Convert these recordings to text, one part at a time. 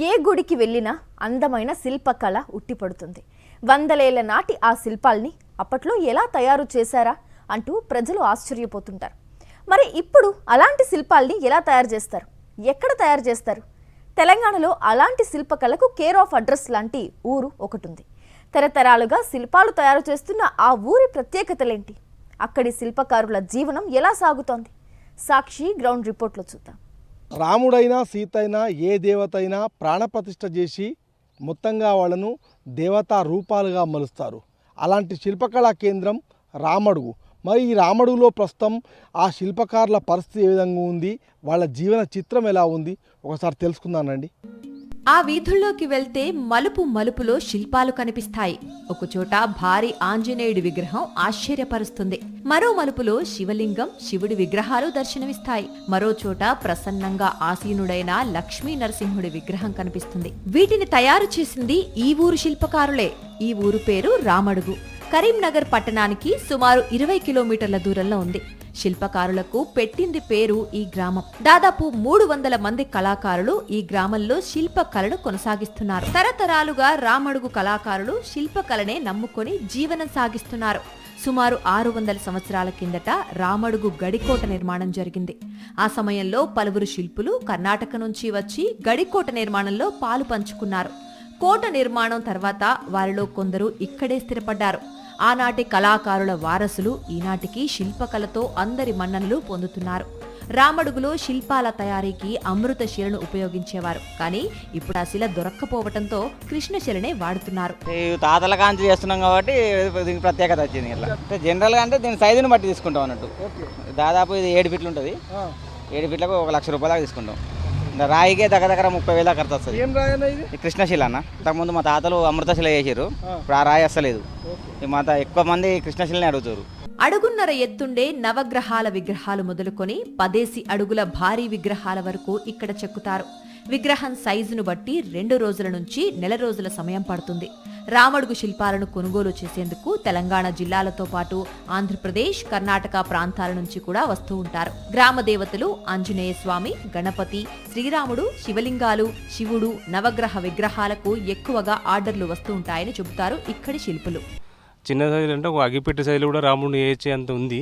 ఏ గుడికి వెళ్ళినా అందమైన శిల్పకళ ఉట్టిపడుతుంది. వందలేళ్ల నాటి ఆ శిల్పాల్ని అప్పట్లో ఎలా తయారు చేశారా అంటూ ప్రజలు ఆశ్చర్యపోతుంటారు. మరి ఇప్పుడు అలాంటి శిల్పాల్ని ఎలా తయారు చేస్తారు, ఎక్కడ తయారు చేస్తారు? తెలంగాణలో అలాంటి శిల్పకళకు కేర్ ఆఫ్ అడ్రస్ లాంటి ఊరు ఒకటి ఉంది. తరతరాలుగా శిల్పాలు తయారు చేస్తున్న ఆ ఊరి ప్రత్యేకతలేంటి, అక్కడి శిల్పకారుల జీవనం ఎలా సాగుతోంది? సాక్షి గ్రౌండ్ రిపోర్ట్లో చూద్దాం. రాముడైనా సీతైనా ఏ దేవత అయినా ప్రాణప్రతిష్ఠ చేసి మొత్తంగా వాళ్ళను దేవతా రూపాలుగా మలుస్తారు. అలాంటి శిల్పకళా కేంద్రం రామడుగు. మరి ఈ రామడుగులో ప్రస్తుతం ఆ శిల్పకారుల పరిస్థితి ఏ విధంగా ఉంది, వాళ్ళ జీవన చిత్రం ఎలా ఉంది, ఒకసారి తెలుసుకుందానండి. ఆ వీధుల్లోకి వెళ్తే మలుపు మలుపులో శిల్పాలు కనిపిస్తాయి. ఒకచోట భారీ ఆంజనేయుడి విగ్రహం ఆశ్చర్యపరుస్తుంది. మరో మలుపులో శివలింగం, శివుడి విగ్రహాలు దర్శనమిస్తాయి. మరో చోట ప్రసన్నంగా ఆసీనుడైన లక్ష్మీ నరసింహుడి విగ్రహం కనిపిస్తుంది. వీటిని తయారు చేసింది ఈ ఊరు శిల్పకారులే. ఈ ఊరు పేరు రామడుగు. కరీంనగర్ పట్టణానికి సుమారు 20 కిలోమీటర్ల దూరంలో ఉంది. శిల్పకారులకు పెట్టింది పేరు ఈ గ్రామం. దాదాపు 300 మంది కళాకారులు ఈ గ్రామంలో శిల్పకళను కొనసాగిస్తున్నారు. తరతరాలుగా రామడుగు కళాకారులు శిల్పకళనే నమ్ముకొని జీవనం సాగిస్తున్నారు. సుమారు 600 సంవత్సరాల కిందట రామడుగు గడికోట నిర్మాణం జరిగింది. ఆ సమయంలో పలువురు శిల్పులు కర్ణాటక నుంచి వచ్చి గడికోట నిర్మాణంలో పాలు పంచుకున్నారు. కోట నిర్మాణం తర్వాత వారిలో కొందరు ఇక్కడే స్థిరపడ్డారు. ఆనాటి కళాకారుల వారసులు ఈనాటికి శిల్పకళతో అందరి మన్ననలు పొందుతున్నారు. రామడుగులో శిల్పాల తయారీకి అమృతశిలను ఉపయోగించేవారు. కానీ ఇప్పుడు ఆ శిల దొరక్కపోవడంతో కృష్ణశిలనే వాడుతున్నారు. తాతల కాంచి చేస్తున్నాం కాబట్టి దీనికి ప్రత్యేకత వచ్చింది. ఇట్లా అంటే జనరల్గా అంటే దీని సైజుని బట్టి తీసుకుంటాం అన్నట్టు. దాదాపు ఇది 7 ఫీట్లు ఉంటుంది. 7 ఫీట్లకు 1 లక్ష రూపాయలకు తీసుకుంటాం. రాయికే దగ్గర 30,000 దాకా ఖర్చు వస్తుంది. కృష్ణశిల అన్న. ఇంతకుముందు మా తాతలు అమృతశిల చేసారు. ఇప్పుడు ఆ రాయి వస్తలేదు. మా ఎక్కువ మంది కృష్ణశిలని అడుగుతారు. అడుగున్నర ఎత్తుండే నవగ్రహాల విగ్రహాలు మొదలుకొని 10 అడుగుల భారీ విగ్రహాల వరకు ఇక్కడ చెక్కుతారు. విగ్రహం సైజును బట్టి 2 రోజుల నుంచి నెల రోజుల సమయం పడుతుంది. రామడుగు శిల్పాలను కొనుగోలు చేసేందుకు తెలంగాణ జిల్లాలతో పాటు ఆంధ్రప్రదేశ్, కర్ణాటక ప్రాంతాల నుంచి కూడా వస్తూ ఉంటారు. గ్రామ దేవతలు ఆంజనేయ స్వామి, గణపతి, శ్రీరాముడు, శివలింగాలు, శివుడు, నవగ్రహ విగ్రహాలకు ఎక్కువగా ఆర్డర్లు వస్తూ ఉంటాయని చెబుతారు ఇక్కడి శిల్పులు. చిన్న సైజులు అంటే ఒక అగ్గిపెట్టి సైజులు కూడా రాముడిని వేసే అంత ఉంది.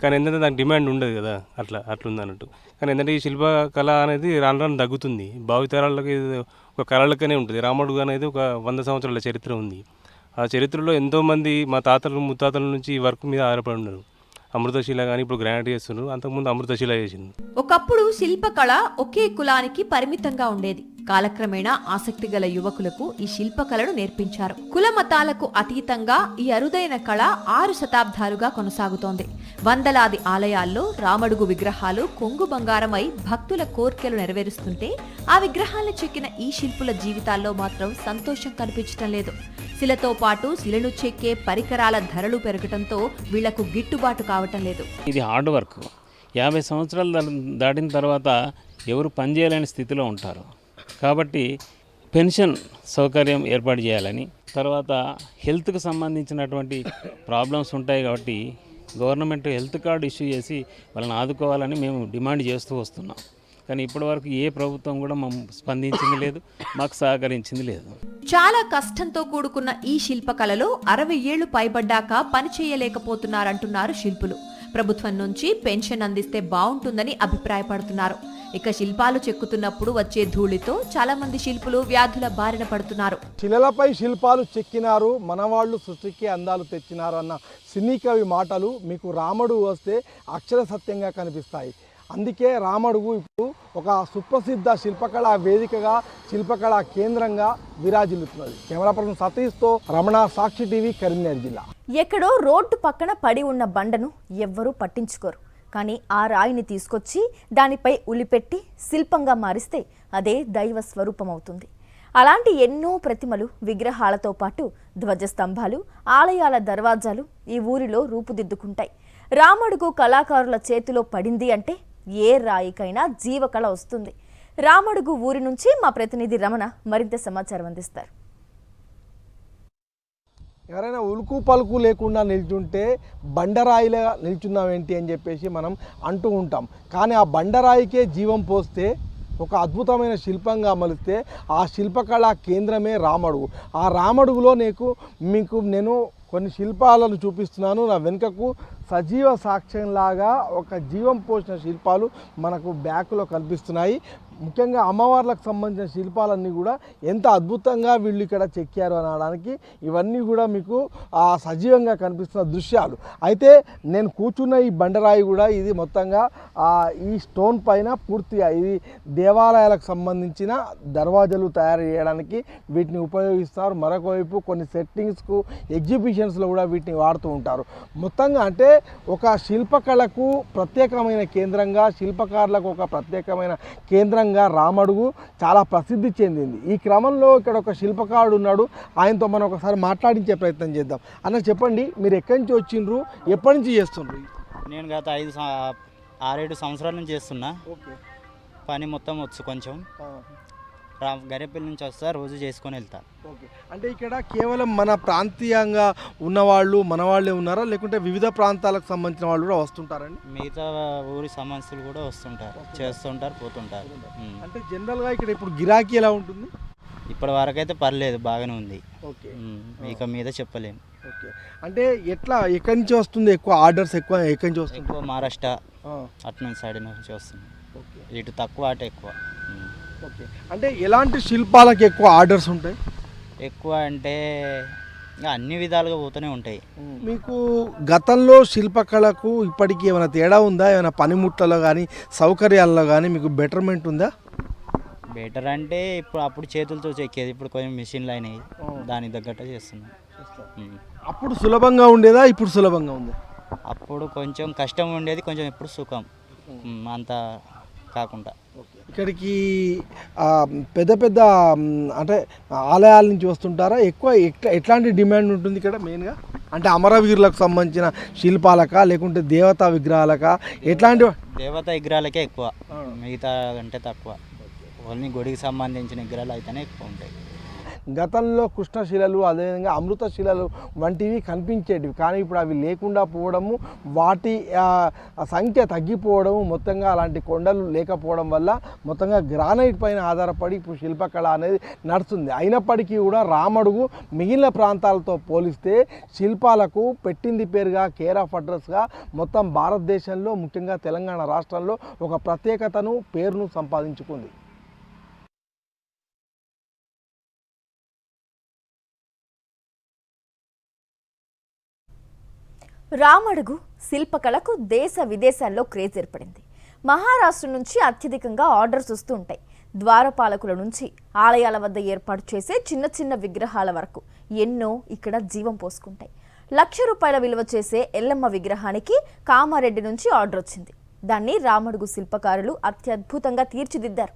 కానీ ఏంటంటే దానికి డిమాండ్ ఉండదు కదా, అట్లుంది అన్నట్టు. కానీ ఏంటంటే ఈ శిల్పకళ అనేది రాను రాను తగ్గుతుంది. భావితరాలకి ఒక కళలకనే ఉంటుంది. రాముడు అనేది ఒక 100 సంవత్సరాల చరిత్ర ఉంది. ఆ చరిత్రలో ఎంతోమంది మా తాతలు ముత్తాతల నుంచి ఈ వర్క్ మీద ఆధారపడి ఉన్నారు. అమృతశిల కానీ ఇప్పుడు గ్రానైట్ చేస్తున్నారు. అంతకుముందు అమృతశిల చేసింది. ఒకప్పుడు శిల్పకళ ఒకే కులానికి పరిమితంగా ఉండేది. కాలక్రమేణా ఆసక్తి గల యువకులకు ఈ శిల్పకళను నేర్పించారు. కుల మతాలకు అతీతంగా ఈ అరుదైన కళ 6 శతాబ్దాలుగా కొనసాగుతోంది. వందలాది ఆలయాల్లో రామడుగు విగ్రహాలు కొంగు బంగారమై భక్తుల కోర్కెలు నెరవేరుస్తుంటే ఆ విగ్రహాలను చెక్కిన ఈ శిల్పుల జీవితాల్లో మాత్రం సంతోషం కనిపించటం లేదు. శిలతో పాటు శిలను చెక్కే పరికరాల ధరలు పెరగటంతో వీళ్లకు గిట్టుబాటు కావటం లేదు. ఇది హార్డ్ వర్క్. 50 సంవత్సరాలు దాటిన తర్వాత ఎవరు పనిచేయలేని స్థితిలో ఉంటారు. కాబట్టి పెన్షన్ సౌకర్యం ఏర్పాటు చేయాలని, తర్వాత హెల్త్కి సంబంధించినటువంటి ప్రాబ్లమ్స్ ఉంటాయి కాబట్టి గవర్నమెంట్ హెల్త్ కార్డు ఇష్యూ చేసి వాళ్ళని ఆదుకోవాలని మేము డిమాండ్ చేస్తూ వస్తున్నాం. కానీ ఇప్పటివరకు ఏ ప్రభుత్వం కూడా స్పందించింది లేదు, మాకు సహకరించింది లేదు. చాలా కష్టంతో కూడుకున్న ఈ శిల్పకళలో 60 ఏళ్లు పైబడ్డాక పని చేయలేకపోతున్నారంటున్నారు శిల్పులు. ప్రభుత్వం నుంచి పెన్షన్ అందిస్తే బాగుంటుందని అభిప్రాయపడుతున్నారు. ఇక శిల్పాలు చెక్కుతున్నప్పుడు వచ్చే ధూళితో చాలా మంది శిల్పులు వ్యాధుల బారిన పడుతున్నారు. శిలలపై శిల్పాలు చెక్కినారు, మనవాళ్లు సృష్టికి అందాలు తెచ్చినారు అన్న సినీ కవి మాటలు మీకు రామడుగు వస్తే అక్షర సత్యంగా కనిపిస్తాయి. అందుకే రామడుగు ఇప్పుడు ఒక సుప్రసిద్ధ శిల్పకళా వేదికగా, శిల్పకళా కేంద్రంగా విరాజిల్లుతున్నది. కెమెరా పర్సన్ సతీష్తో రమణ, సాక్షి టీవీ, కరీంనగర్ జిల్లా. ఎక్కడో రోడ్డు పక్కన పడి ఉన్న బండను ఎవ్వరూ పట్టించుకోరు. కానీ ఆ రాయిని తీసుకొచ్చి దానిపై ఉలిపెట్టి శిల్పంగా మారిస్తే అదే దైవ స్వరూపమవుతుంది. అలాంటి ఎన్నో ప్రతిమలు, విగ్రహాలతో పాటు ధ్వజస్తంభాలు, ఆలయాల దర్వాజాలు ఈ ఊరిలో రూపుదిద్దుకుంటాయి. రామడుగు కళాకారుల చేతిలో పడింది అంటే ఏ రాయికైనా జీవకళ వస్తుంది. రామడుగు ఊరి నుంచి మా ప్రతినిధి రమణ మరింత సమాచారం అందిస్తారు. ఎవరైనా ఉలుకు పలుకు లేకుండా నిల్చుంటే బండరాయిలా నిల్చున్నావేంటి అని చెప్పేసి మనం అంటూ ఉంటాం. కానీ ఆ బండరాయికే జీవం పోస్తే ఒక అద్భుతమైన శిల్పంగా మలిస్తే ఆ శిల్పకళా కేంద్రమే రామడుగు. ఆ రామడుగులో మీకు నేను కొన్ని శిల్పాలను చూపిస్తున్నాను. నా వెనుకకు సజీవ సాక్ష్యంలాగా ఒక జీవం పోసిన శిల్పాలు మనకు బ్యాక్లో కనిపిస్తున్నాయి. ముఖ్యంగా అమ్మవార్లకు సంబంధించిన శిల్పాలన్నీ కూడా ఎంత అద్భుతంగా వీళ్ళు ఇక్కడ చెక్కారు అనడానికి ఇవన్నీ కూడా మీకు సజీవంగా కనిపిస్తున్న దృశ్యాలు. అయితే నేను కూర్చున్న ఈ బండరాయి కూడా ఇది మొత్తంగా ఈ స్టోన్ పైన పూర్తిగా ఇది దేవాలయాలకు సంబంధించిన దర్వాజాలు తయారు చేయడానికి వీటిని ఉపయోగిస్తారు. మరొక వైపు కొన్ని సెట్టింగ్స్కు ఎగ్జిబిషన్స్లో కూడా వీటిని వాడుతూ ఉంటారు. మొత్తంగా అంటే ఒక శిల్పకళకు ప్రత్యేకమైన కేంద్రంగా, శిల్పకారులకు ఒక ప్రత్యేకమైన కేంద్రంగా రామడుగు చాలా ప్రసిద్ధి చెందింది. ఈ క్రమంలో ఇక్కడ ఒక శిల్పకారుడు ఉన్నాడు. ఆయనతో మనం ఒకసారి మాట్లాడించే ప్రయత్నం చేద్దాం. అన్న చెప్పండి, మీరు ఎక్కడి నుంచి వచ్చిండ్రు, ఎప్పటి నుంచి చేస్తుండ్రు? నేను గత 6-7 సంవత్సరాల నుంచి చేస్తున్నా. ఓకే. పని మొత్తం వచ్చు కొంచెం. గరేపల్లి నుంచి వస్తా, రోజు చేసుకొని వెళ్తా. ఓకే. అంటే ఇక్కడ కేవలం మన ప్రాంతీయంగా ఉన్నవాళ్ళు మన వాళ్ళే ఉన్నారా, లేకుంటే వివిధ ప్రాంతాలకు సంబంధించిన వాళ్ళు కూడా వస్తుంటారండి? మిగతా ఊరి సమస్యలు కూడా వస్తుంటారు, చేస్తుంటారు, పోతుంటారు. అంటే జనరల్గా ఇక్కడ ఇప్పుడు గిరాకీ ఎలా ఉంటుంది? ఇప్పటి వరకు అయితే పర్లేదు, బాగానే ఉంది. ఓకే. ఇక మీద చెప్పలేము. ఓకే. అంటే ఎక్కడి నుంచి వస్తుంది ఎక్కువ ఆర్డర్స్? ఎక్కడి నుంచి వస్తుంది? ఎక్కువ మహారాష్ట్ర అటు నుంచి సైడ్ నుంచి వస్తుంది. ఓకే. ఇటు తక్కువ, అటు ఎక్కువ. ఓకే. అంటే ఎలాంటి శిల్పాలకు ఎక్కువ ఆర్డర్స్ ఉంటాయి? ఎక్కువ అంటే ఇంకా అన్ని విధాలుగా పోతూనే ఉంటాయి. మీకు గతంలో శిల్పకళకు ఇప్పటికీ ఏమైనా తేడా ఉందా? ఏమైనా పనిముట్లలో కానీ సౌకర్యాల్లో కానీ మీకు బెటర్మెంట్ ఉందా? బెటర్ అంటే ఇప్పుడు అప్పుడు చేతులతో చెక్కేది, ఇప్పుడు కొంచెం మిషన్లు అయినాయి, దానికి తగ్గట్టు చేస్తున్నాం. అప్పుడు సులభంగా ఉండేదా, ఇప్పుడు సులభంగా ఉంది? అప్పుడు కొంచెం కష్టం ఉండేది, కొంచెం ఇప్పుడు సుఖం అంత కాకుండా. ఇక్కడికి పెద్ద పెద్ద అంటే ఆలయాల నుంచి వస్తుంటారా? ఎక్కువ ఎట్లాంటి డిమాండ్ ఉంటుంది ఇక్కడ మెయిన్గా? అంటే అమరవీరులకు సంబంధించిన శిల్పాలకా, లేకుంటే దేవతా విగ్రహాలకా? ఎట్లాంటి దేవతా విగ్రహాలకే ఎక్కువ, మిగతా అంటే తక్కువ. ఓన్లీ గుడికి సంబంధించిన విగ్రహాలు అయితేనే ఎక్కువ ఉంటాయి. గతంలో కృష్ణశిలలు, అదేవిధంగా అమృతశిలలు వంటివి కనిపించేటివి, కానీ ఇప్పుడు అవి లేకుండా పోవడము, వాటి సంఖ్య తగ్గిపోవడము, మొత్తంగా అలాంటి కొండలు లేకపోవడం వల్ల మొత్తంగా గ్రానైట్ పైన ఆధారపడి ఇప్పుడు శిల్పకళ అనేది నడుస్తుంది. అయినప్పటికీ కూడా రామడుగు మిగిలిన ప్రాంతాలతో పోలిస్తే శిల్పాలకు పెట్టింది పేరుగా, కేర్ ఆఫ్ అడ్రస్గా మొత్తం భారతదేశంలో, ముఖ్యంగా తెలంగాణ రాష్ట్రంలో ఒక ప్రత్యేకతను, పేరును సంపాదించుకుంది. రామడుగు శిల్పకళకు దేశ విదేశాల్లో క్రేజ్ ఏర్పడింది. మహారాష్ట్ర నుంచి అత్యధికంగా ఆర్డర్స్ వస్తూ ఉంటాయి. ద్వారపాలకుల నుంచి ఆలయాల వద్ద ఏర్పాటు చేసే చిన్న చిన్న విగ్రహాల వరకు ఎన్నో ఇక్కడ జీవం పోసుకుంటాయి. ₹1,00,000 విలువ చేసే ఎల్లమ్మ విగ్రహానికి కామారెడ్డి నుంచి ఆర్డర్ వచ్చింది. దాన్ని రామడుగు శిల్పకారులు అత్యద్భుతంగా తీర్చిదిద్దారు.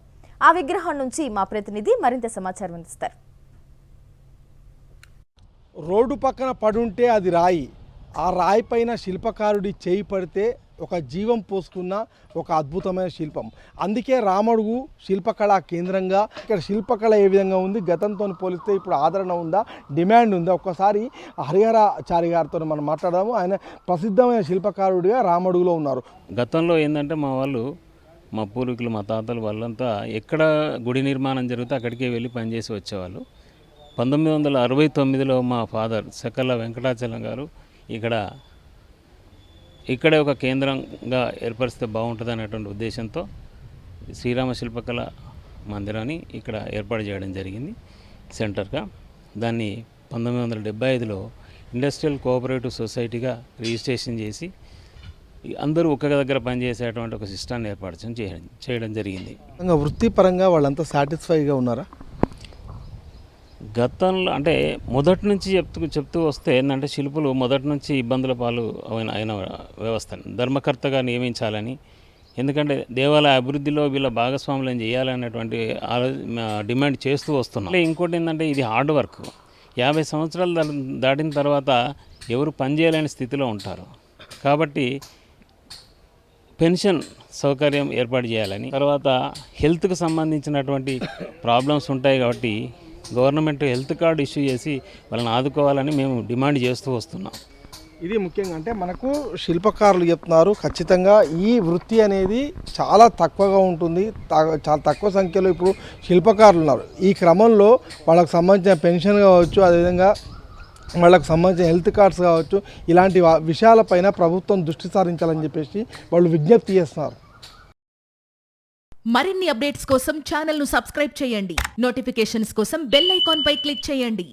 ఆ విగ్రహం నుంచి మా ప్రతినిధి మరింత సమాచారం అందిస్తారు. రోడ్డు పక్కన పడుంటే అది రాయి, ఆ రాయి పైన శిల్పకారుడి చేయి పడితే ఒక జీవం పోసుకున్న ఒక అద్భుతమైన శిల్పం. అందుకే రామడుగు శిల్పకళా కేంద్రంగా ఇక్కడ శిల్పకళ ఏ విధంగా ఉంది, గతంతో పోలిస్తే ఇప్పుడు ఆదరణ ఉందా, డిమాండ్ ఉందా? ఒక్కసారి హరిహరాచారి గారితో మనం మాట్లాడదాము. ఆయన ప్రసిద్ధమైన శిల్పకారుడిగా రామడుగులో ఉన్నారు. గతంలో ఏంటంటే మా పూర్వీకులు, మా తాతలు వాళ్ళంతా ఎక్కడ గుడి నిర్మాణం జరిగితే అక్కడికే వెళ్ళి పనిచేసి వచ్చేవాళ్ళు. 1969లో మా ఫాదర్ సకల వెంకటాచలం గారు ఇక్కడే ఒక కేంద్రంగా ఏర్పరిస్తే బాగుంటుంది అనేటువంటి ఉద్దేశంతో శ్రీరామ శిల్పకళ మందిరాన్ని ఇక్కడ ఏర్పాటు చేయడం జరిగింది సెంటర్గా. దాన్ని 1975లో ఇండస్ట్రియల్ కోఆపరేటివ్ సొసైటీగా రిజిస్ట్రేషన్ చేసి అందరూ ఒక దగ్గర పనిచేసేటువంటి ఒక సిస్టాన్ని ఏర్పాటు చేయడం జరిగింది. వృత్తిపరంగా వాళ్ళంతా సాటిస్ఫైగా ఉన్నారా? గతంలో అంటే మొదటి నుంచి చెప్తూ వస్తే ఏంటంటే శిల్పులు మొదటి నుంచి ఇబ్బందుల పాలు అయిన వ్యవస్థని ధర్మకర్తగా నియమించాలని, ఎందుకంటే దేవాలయ అభివృద్ధిలో వీళ్ళ భాగస్వాములను చేయాలనేటువంటి డిమాండ్ చేస్తూ వస్తున్నాం. ఇంకోటి ఏంటంటే ఇది హార్డ్ వర్క్. 50 సంవత్సరాలు దాటిన తర్వాత ఎవరు పనిచేయలేని స్థితిలో ఉంటారు. కాబట్టి పెన్షన్ సౌకర్యం ఏర్పాటు చేయాలని, తర్వాత హెల్త్కి సంబంధించినటువంటి ప్రాబ్లమ్స్ ఉంటాయి కాబట్టి గవర్నమెంట్ హెల్త్ కార్డు ఇష్యూ చేసి వాళ్ళని ఆదుకోవాలని మేము డిమాండ్ చేస్తూ వస్తున్నాం. ఇది ముఖ్యంగా అంటే మనకు శిల్పకారులు చెప్తున్నారు ఖచ్చితంగా ఈ వృత్తి అనేది చాలా తక్కువగా ఉంటుంది, చాలా తక్కువ సంఖ్యలో ఇప్పుడు శిల్పకారులు ఉన్నారు. ఈ క్రమంలో వాళ్ళకు సంబంధించిన పెన్షన్ కావచ్చు, అదేవిధంగా వాళ్ళకు సంబంధించిన హెల్త్ కార్డ్స్ కావచ్చు, ఇలాంటి విషయాలపైన ప్రభుత్వం దృష్టి సారించాలని చెప్పేసి వాళ్ళు విజ్ఞప్తి చేస్తున్నారు. మరిన్ని అప్డేట్స్ కోసం ఛానల్ను సబ్స్క్రైబ్ చేయండి. నోటిఫికేషన్స్ కోసం బెల్ ఐకాన్ పై క్లిక్ చేయండి.